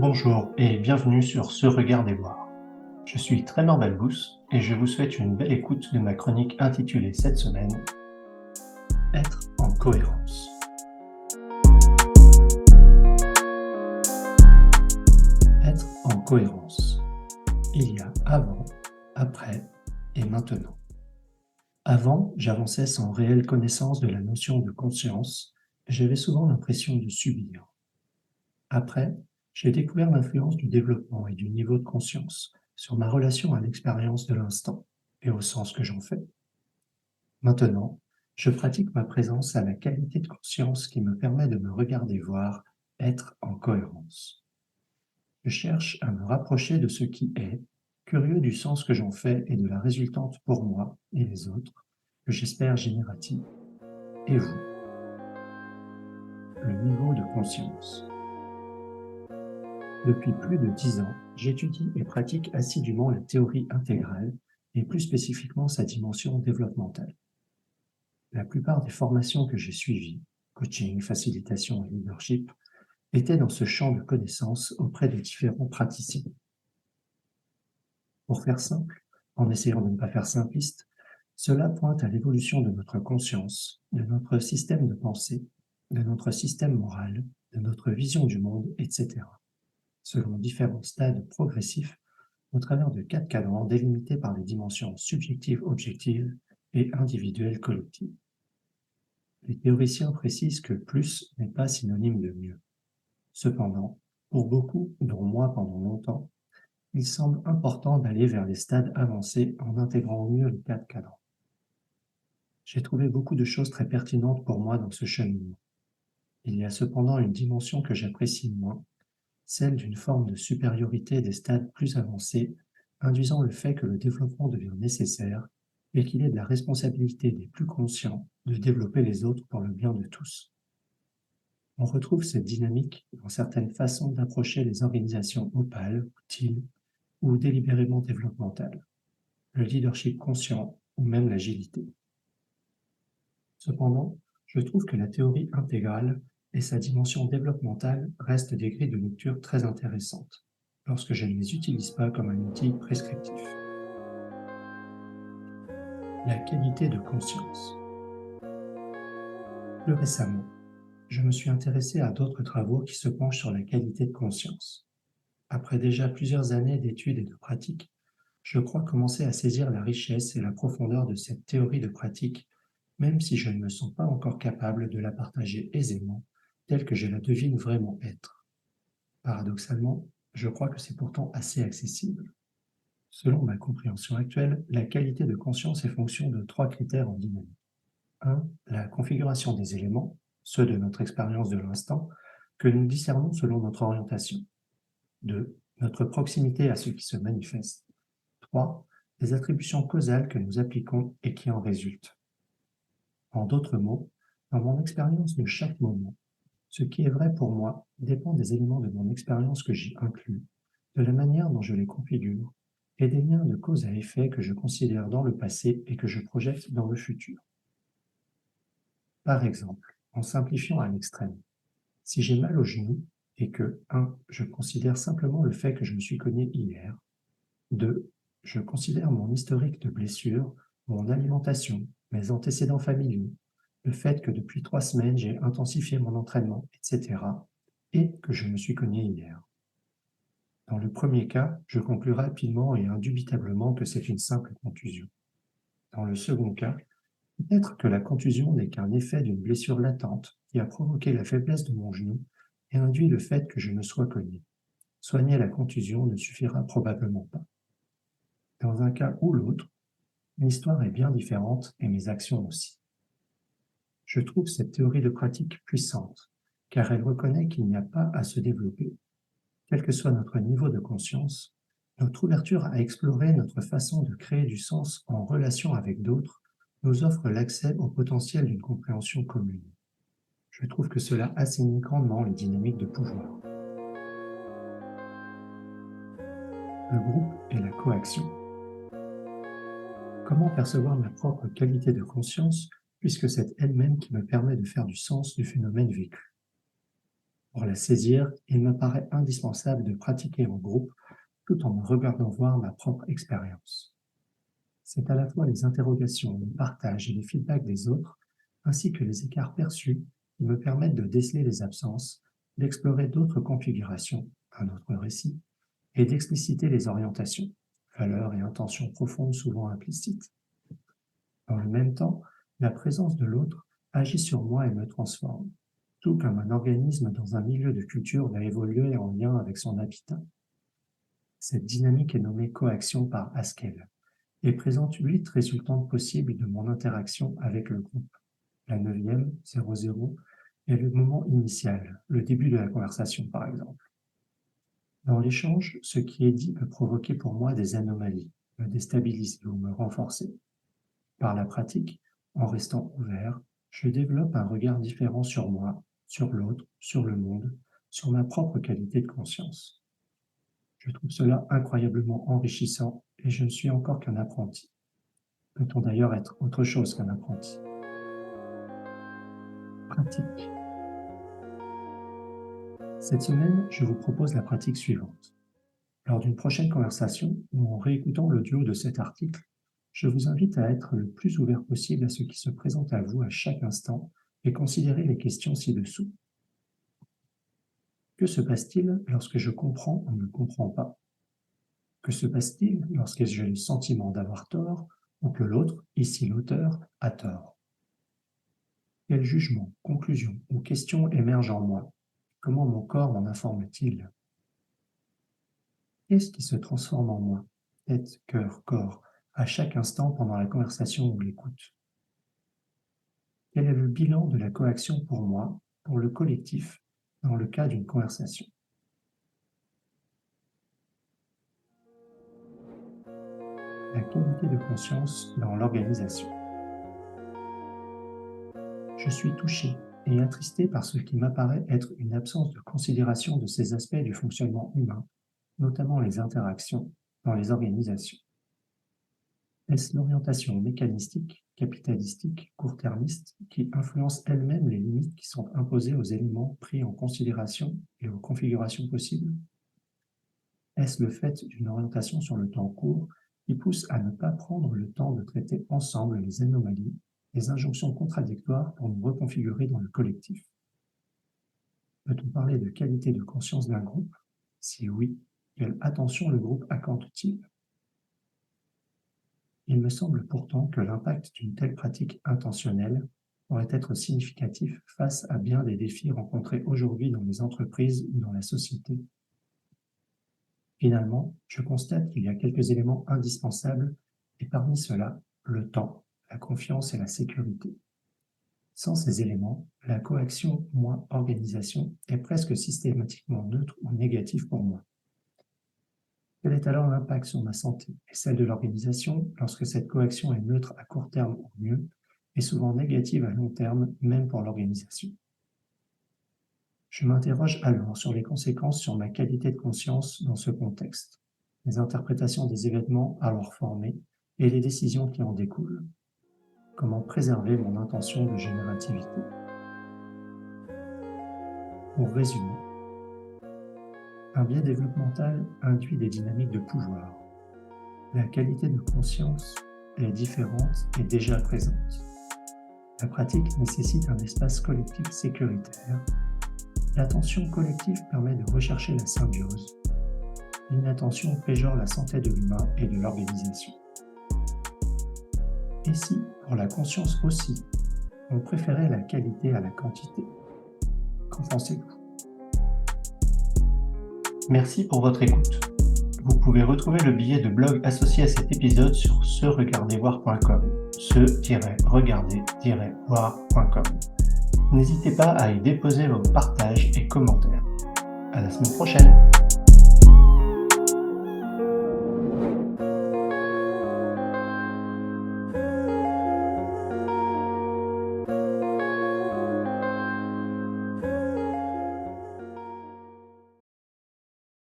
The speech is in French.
Bonjour et bienvenue sur Ce Regard des Voir. Je suis Trémor Balbous et je vous souhaite une belle écoute de ma chronique intitulée cette semaine Être en cohérence. Être en cohérence. Il y a avant, après et maintenant. Avant, j'avançais sans réelle connaissance de la notion de conscience et j'avais souvent l'impression de subir. Après, j'ai découvert l'influence du développement et du niveau de conscience sur ma relation à l'expérience de l'instant et au sens que j'en fais. Maintenant, je pratique ma présence à la qualité de conscience qui me permet de me regarder voir, être en cohérence. Je cherche à me rapprocher de ce qui est, curieux du sens que j'en fais et de la résultante pour moi et les autres, que j'espère générative. Et vous, le niveau de conscience. Depuis plus de 10 ans, j'étudie et pratique assidûment la théorie intégrale et plus spécifiquement sa dimension développementale. La plupart des formations que j'ai suivies, coaching, facilitation et leadership, étaient dans ce champ de connaissances auprès de différents praticiens. Pour faire simple, en essayant de ne pas faire simpliste, cela pointe à l'évolution de notre conscience, de notre système de pensée, de notre système moral, de notre vision du monde, etc., selon différents stades progressifs au travers de 4 cadrans délimités par les dimensions subjectives-objectives et individuelles-collectives. Les théoriciens précisent que plus n'est pas synonyme de mieux. Cependant, pour beaucoup, dont moi pendant longtemps, il semble important d'aller vers les stades avancés en intégrant au mieux les 4 cadrans. J'ai trouvé beaucoup de choses très pertinentes pour moi dans ce cheminement. Il y a cependant une dimension que j'apprécie moins, celle d'une forme de supériorité des stades plus avancés, induisant le fait que le développement devient nécessaire et qu'il est de la responsabilité des plus conscients de développer les autres pour le bien de tous. On retrouve cette dynamique dans certaines façons d'approcher les organisations opales, utiles ou délibérément développementales, le leadership conscient ou même l'agilité. Cependant, je trouve que la théorie intégrale et sa dimension développementale restent des grilles de lecture très intéressantes, lorsque je ne les utilise pas comme un outil prescriptif. La qualité de conscience. Plus récemment, je me suis intéressé à d'autres travaux qui se penchent sur la qualité de conscience. Après déjà plusieurs années d'études et de pratiques, je crois commencer à saisir la richesse et la profondeur de cette théorie de pratique, même si je ne me sens pas encore capable de la partager aisément, telle que je la devine vraiment être. Paradoxalement, je crois que c'est pourtant assez accessible. Selon ma compréhension actuelle, la qualité de conscience est fonction de 3 critères en dynamique. 1. La configuration des éléments, ceux de notre expérience de l'instant, que nous discernons selon notre orientation. 2. Notre proximité à ce qui se manifeste. 3. Les attributions causales que nous appliquons et qui en résultent. En d'autres mots, dans mon expérience de chaque moment, ce qui est vrai pour moi dépend des éléments de mon expérience que j'y inclus, de la manière dont je les configure et des liens de cause à effet que je considère dans le passé et que je projette dans le futur. Par exemple, en simplifiant à l'extrême, si j'ai mal au genou et que 1. Je considère simplement le fait que je me suis cogné hier, 2. Je considère mon historique de blessures, mon alimentation, mes antécédents familiaux, le fait que depuis 3 semaines j'ai intensifié mon entraînement, etc., et que je me suis cogné hier. Dans le premier cas, je conclus rapidement et indubitablement que c'est une simple contusion. Dans le second cas, peut-être que la contusion n'est qu'un effet d'une blessure latente qui a provoqué la faiblesse de mon genou et induit le fait que je me sois cogné. Soigner la contusion ne suffira probablement pas. Dans un cas ou l'autre, l'histoire est bien différente et mes actions aussi. Je trouve cette théorie de pratique puissante, car elle reconnaît qu'il n'y a pas à se développer. Quel que soit notre niveau de conscience, notre ouverture à explorer notre façon de créer du sens en relation avec d'autres nous offre l'accès au potentiel d'une compréhension commune. Je trouve que cela assainit grandement les dynamiques de pouvoir. Le groupe et la coaction. Comment percevoir ma propre qualité de conscience puisque c'est elle-même qui me permet de faire du sens du phénomène vécu? Pour la saisir, il me paraît indispensable de pratiquer en groupe tout en me regardant voir ma propre expérience. C'est à la fois les interrogations, le partage et les feedbacks des autres, ainsi que les écarts perçus, qui me permettent de déceler les absences, d'explorer d'autres configurations, un autre récit, et d'expliciter les orientations, valeurs et intentions profondes souvent implicites. Dans le même temps, la présence de l'autre agit sur moi et me transforme, tout comme un organisme dans un milieu de culture va évoluer en lien avec son habitat. Cette dynamique est nommée coaction par Haskell et présente 8 résultantes possibles de mon interaction avec le groupe. La 9e, 00, est le moment initial, le début de la conversation par exemple. Dans l'échange, ce qui est dit peut provoquer pour moi des anomalies, me déstabiliser ou me renforcer. Par la pratique, en restant ouvert, je développe un regard différent sur moi, sur l'autre, sur le monde, sur ma propre qualité de conscience. Je trouve cela incroyablement enrichissant et je ne suis encore qu'un apprenti. Peut-on d'ailleurs être autre chose qu'un apprenti? Pratique. Cette semaine, je vous propose la pratique suivante. Lors d'une prochaine conversation ou en réécoutant l'audio de cet article, je vous invite à être le plus ouvert possible à ce qui se présente à vous à chaque instant et considérer les questions ci-dessous. Que se passe-t-il lorsque je comprends ou ne comprends pas? Que se passe-t-il lorsque j'ai le sentiment d'avoir tort ou que l'autre, ici l'auteur, a tort? Quel jugement, conclusion ou question émerge en moi? Comment mon corps m'en informe-t-il? Qu'est-ce qui se transforme en moi, tête, cœur, corps, à chaque instant pendant la conversation ou l'écoute? Quel est le bilan de la coaction pour moi, pour le collectif, dans le cas d'une conversation? La qualité de conscience dans l'organisation. Je suis touché et attristé par ce qui m'apparaît être une absence de considération de ces aspects du fonctionnement humain, notamment les interactions dans les organisations. Est-ce l'orientation mécanistique, capitalistique, court-termiste qui influence elle-même les limites qui sont imposées aux éléments pris en considération et aux configurations possibles? Est-ce le fait d'une orientation sur le temps court qui pousse à ne pas prendre le temps de traiter ensemble les anomalies, les injonctions contradictoires pour nous reconfigurer dans le collectif? Peut-on parler de qualité de conscience d'un groupe? Si oui, quelle attention le groupe accorde-t-il? Il me semble pourtant que l'impact d'une telle pratique intentionnelle pourrait être significatif face à bien des défis rencontrés aujourd'hui dans les entreprises ou dans la société. Finalement, je constate qu'il y a quelques éléments indispensables et parmi ceux-là, le temps, la confiance et la sécurité. Sans ces éléments, la coaction moi-organisation est presque systématiquement neutre ou négative pour moi. Quel est alors l'impact sur ma santé et celle de l'organisation lorsque cette coaction est neutre à court terme ou mieux, et souvent négative à long terme, même pour l'organisation? Je m'interroge alors sur les conséquences sur ma qualité de conscience dans ce contexte, les interprétations des événements alors formés et les décisions qui en découlent. Comment préserver mon intention de générativité? Pour résumer, un biais développemental induit des dynamiques de pouvoir. La qualité de conscience est différente et déjà présente. La pratique nécessite un espace collectif sécuritaire. L'attention collective permet de rechercher la symbiose. L'inattention péjore la santé de l'humain et de l'organisation. Et si, pour la conscience aussi, on préférait la qualité à la quantité? Qu'en pensez-vous? Merci pour votre écoute. Vous pouvez retrouver le billet de blog associé à cet épisode sur se-regarder-voir.com, se-regarder-voir.com. N'hésitez pas à y déposer vos partages et commentaires. À la semaine prochaine!